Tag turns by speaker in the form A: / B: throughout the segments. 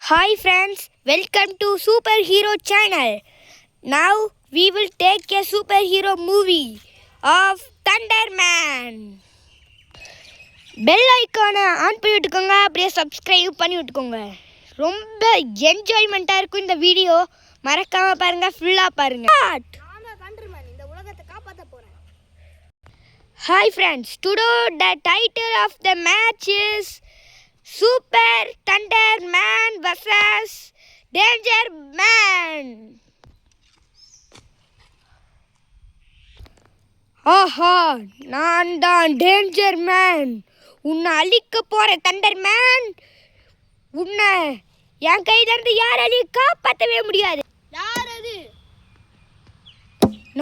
A: Hi friends, welcome to Superhero channel. Now we will take a superhero movie of Thunderman. Bell icon on பண்ணி விட்டுக்கோங்க, அப்படியே subscribe பண்ணி விட்டுக்கோங்க. ரொம்ப என்ஜாய்மெண்ட்டாக இருக்கும் இந்த வீடியோ. மறக்காமல் பாருங்கள், ஃபுல்லாக பாருங்கள். Hi friends, today the title of the match is Super Thunderman vs Danger Man. ஆஹா, நான் தான் டேஞ்சர் மேன். உன்னை அழிக்க போற தண்டர் மேன். உன்னை என் கையிலிருந்து யாராலையும் காப்பாற்றவே முடியாது.
B: யார் அது?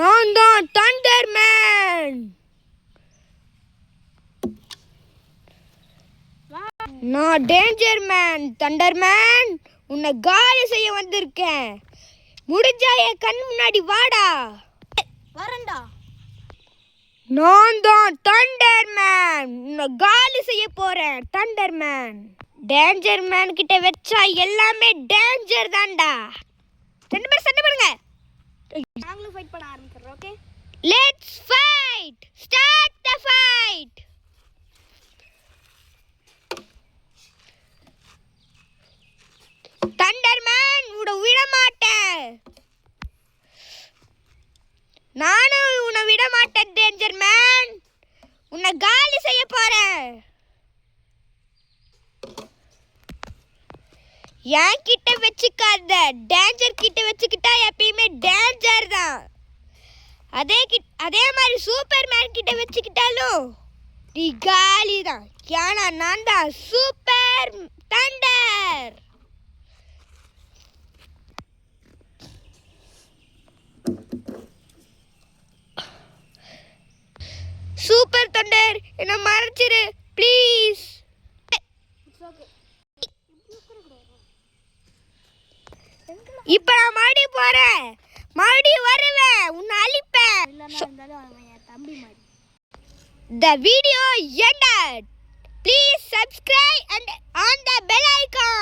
A: நான் தான் தண்டர் மேன். நான் டேஞ்சர் மேன். தண்டர் மேன், உன்னை காலி செய்ய வந்திருக்கேன். முடிஞ்சா என் கண் முன்னாடி வாடா.
B: வரண்டா.
A: நான் தான் தண்டர் மேன். உன்னை காலி செய்ய போறேன். Thunder man. டேஞ்சர் மேன் கிட்ட வச்சா எல்லாமே டேஞ்சர் தான்டா. ரெண்டு பேரும் சண்டை பண்ணுங்க.
B: நாங்களும் ஃபைட் பண்ண ஆரம்பிக்கிறோம். Okay,
A: let's fight. Start the fight. Thunder man, விட மாட்டேன். நானும் உன்னை விட மாட்டேன் டேஞ்சர் மேன். உன்னை காலி செய்ய போறேன். என் கிட்ட வச்சுக்காத. டேஞ்சர் கிட்ட வச்சுக்கிட்டா எப்பயுமே டேஞ்சர் தான். அதே மாதிரி சூப்பர் மேன் கிட்ட வச்சுக்கிட்டாலும் நீ காலி தான். ஏன்னா நான் தான் சூப்பர் தண்டர். சூப்பர் தண்டர், என்ன மறைச்சிரு ப்ளீஸ். இப்ப நான் மறுபடியும் போறேன். மறுபடியும் வருவேன். உன்னை அழிப்பேன்.
B: தம்பி மாதிரி.
A: The video ended. Please subscribe and on the bell icon.